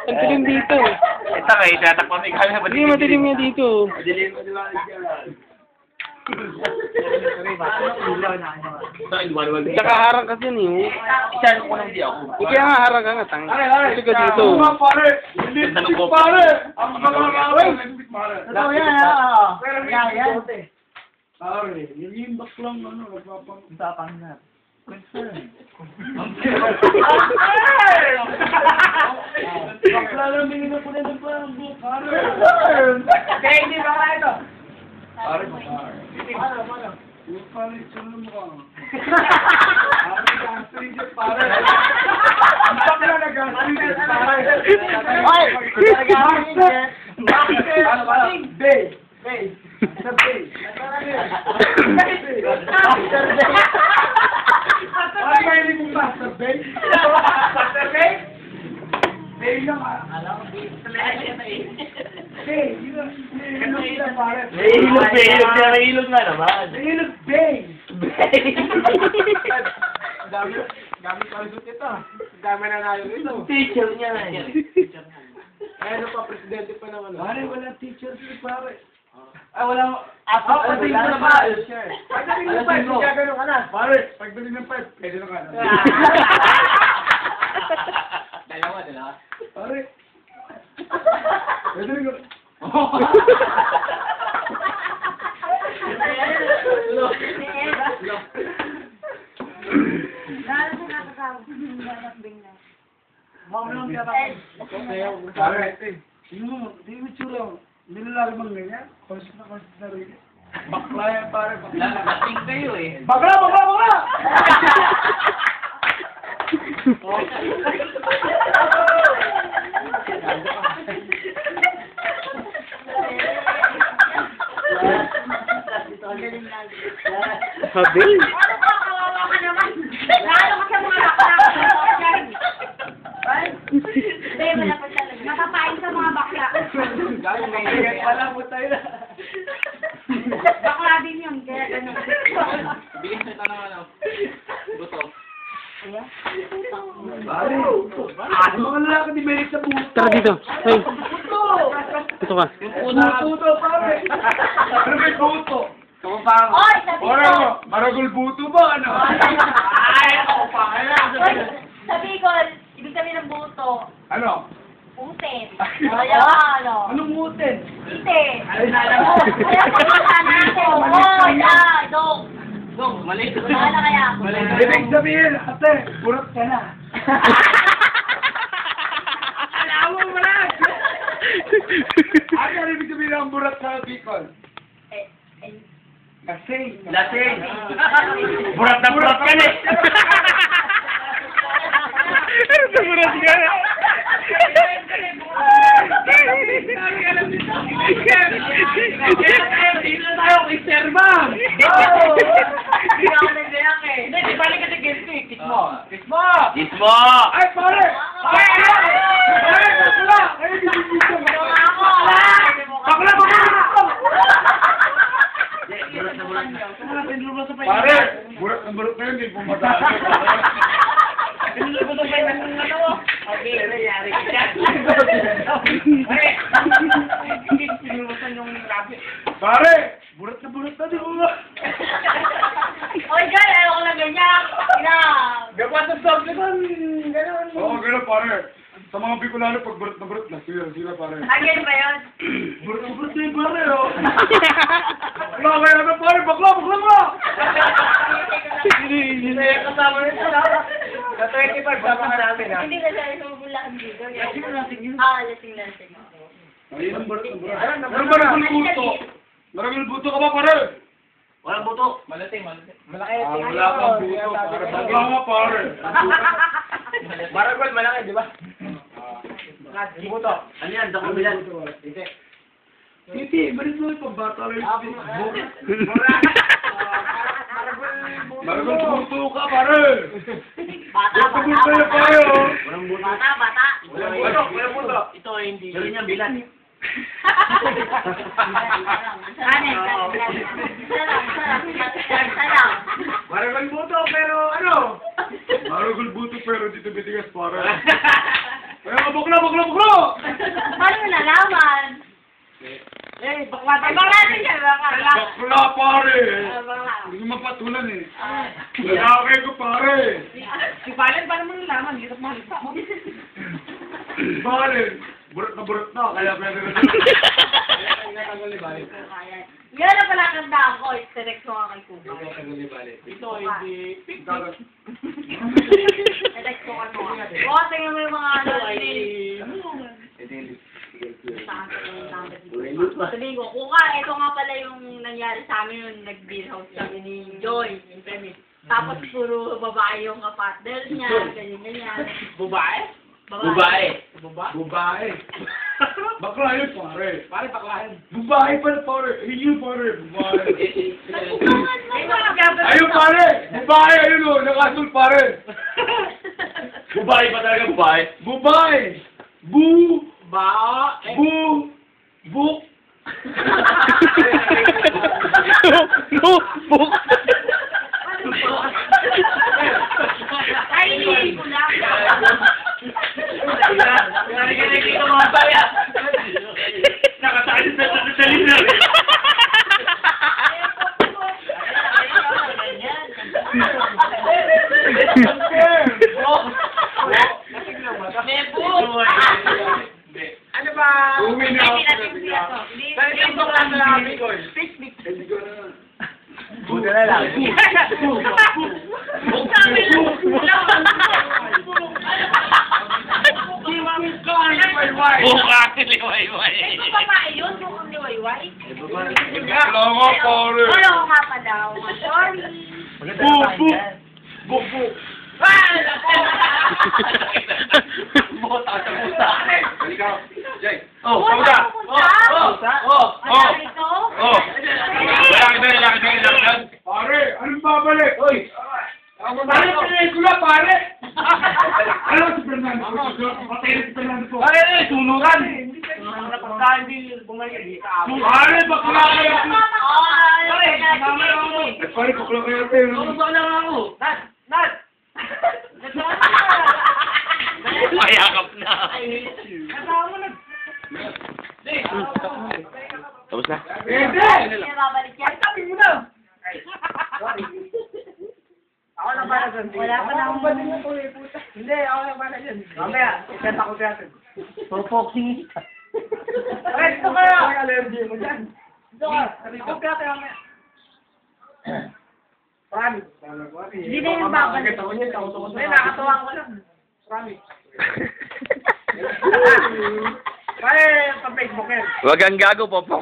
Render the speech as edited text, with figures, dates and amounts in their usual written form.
Ang dilim dito. Ito kayo, tatakpan may kami. Hindi, madilim nga dito. Madilim mo dyan. Tsaka harang kasi yun eh. Isyan ko lang di ako. Kaya nga harang ka nga, tang. Ito ka dito. Pare! Ang mga mawin! Ito yan, ha? Yan. Pare, yung baklang ano, nagpapang na. Concern. Bakla lang, bingin na po na ng pare. Kaya hindi ba ka ito? Pare, pare. Yung pare, sunod mo ka. Pare, ang bakla nag-astringit, pare. Ay! Bakit? Ano ba? Bay. Sa bay. Ay, mahilig mo ba sa bay? Sa bay? Bay lang ah. Bay, yun ang nahihilog na pare. Nahihilog nga naman. Nahihilog bay. Gamit pa rin ito. Dami na nayo ito. Teacher niya na yan. Ano pa, presidente pa naman. Pare, wala teacher si pare. Ay, wala. Pagdating mo na ba? Pagdating mo pa, Alas 5, gagano ka na. Pare, pagdating ng 5, pwede na ka na. Dalawa. Pare. Pwede na ka. Mamang siya tapos. Pare, tingnan mo, di mo tsura. Nilalari bang ganyan? Constant na rin. Bakla yan pare. Nakating kayo eh. Bakla! Sabi? Kawawa ka naman. Lalo ka sa mga bakla. Hindi, wala pa talaga. Napapain sa mga bakla. Wala mo tayo na. Bakla din yun, kaya ganun. Bigyan sa tanong ano. Buto. Pare, mga lalaki di merit sa buto. Tara dito. Ay, Buto! ito ka. Buto, pare. Ano may buto? Kumapang. Oy, sabi ko. Maragol buto ba? Ano? Ay, ako pa. Oy, sabi ko, ibig sabihin ng buto. Ano? Putin. Ano? Anong mutin? Putin. Ay, naalam mo. Kaya pagkakasana ako. Oy, dong. Dong, mali. Wala kaya ako. Ibig sabihin, ate, burot ka na. Alam mo, Brad! Ano ibig sabihin ng burot sa Bicol? Lasing. Lasing. Burat na burat ka na eh. Burat ka na. Dito na tayo kay Sir Bang. Hindi ako nagdayak eh. Hindi, di balik ka sa guest eh. Kiss mo. Ay, pare! Ay, bakla! Ay, bibigyan mo. Bakla! Pare, burot na burot na yun, hindi pumatalo. Pare, burot na di mo. Oy, guys, ayaw ko lang ganyan. Gawa sa sob naman. Ganon. Oo, gano'n pare. Sa mga Bicolano, pag burot na burot na, sila pare. Again ba yun? Burot na yung pare, oh. Bakla, kaya na pare, bakla! Kasama rin sa sa 25, sama ka namin ha. Hindi na siya sumubulaan dito. Lasing. Lasing. Ayun ang burot na burot. Ano maragol buto? Maragol buto ka ba, pare? Walang buto. Malating. Malaki. Wala kang buto, pare. Bakla nga, pare. Maragol, malaki, di ba? Buto. Ano yan? Dako bilan. Titi, marin mo yung pambata rin. Maragol buto ka, pare. Bata. Buto na pare, oh. Walang buto. Bata. Walang buto. Ito hindi. Yun yung bilan. Sarap. Galbuto, pero ano? Marugol buto pero dito bitigas pare. Kaya buklo, buklo, buklo! Paano mo nalaman? Bakla tayo. Bakla din siya, bakla. Bakla pare! Bakla. Hindi ko mapatulan eh. Lalaki ko pare! Si Valen, paano mo nalaman? Hirap mahalita mo. Pare! Burot na kaya pwede na Yan na pala kandaan ko. Direct ko nga kay Kuba. Ito, hindi. Direct ko ka mo. Oo, tingnan mo yung mga ano. Sabihin ko, Kuka, ito nga pala yung nangyari sa amin yung nag-beer house kami ni Joy. Tapos puro babae yung kapatner niya, ganyan. Babae? Babae. Babae. Bakla yun pare. Pare, baklahin. Babae pala pare. Ayun pare. Babae. Nagpupungan mo. Ayun pare. Babae ayun o. Nakasul pare. Babae pa talaga, babae. Babae. Bu. Ba? Bu. Buk. Buk. Ay, hindi ko lang. Narinig dito mga baya. Nakasakit sa linya. Ano ba? Uwi na ako. Ito lang na namin ko. Buti na lang. Buka, liwayway. Ito babae yun, yung liwayway. Lama pare. Wala ko nga pa daw. Sorry. Bu. Bu. Buk. Buk. Oh, Wala kamusta? ko punta. Wala ito. Oh. Lalaki. Pare, anong babalik? Hoy! Pare, pare, kula, pare! Alam mo si Fernando? Patay na si Fernando po. Ay, sunuran. Pagkain din, bumalik. Pare, bakla kayo! Sige. Pare, bakla kayo tayo. Nat! Mayakap na. Kasama na. Tapos na? Pwede! Hindi babalik yan. Sabi mo na. Ako na para dyan. Wala pa na akong Hindi, ako na para dyan. Mamaya, isenta ko natin. Propoxing. Resto kayo! Ang allergy mo dyan. Ako kaya kaya mamaya. Promise. Hindi na yung babalik. Hindi, nakatuwa ko lang. Promise. Pare, pa-Facebook yan. Wag ang gago, Popo.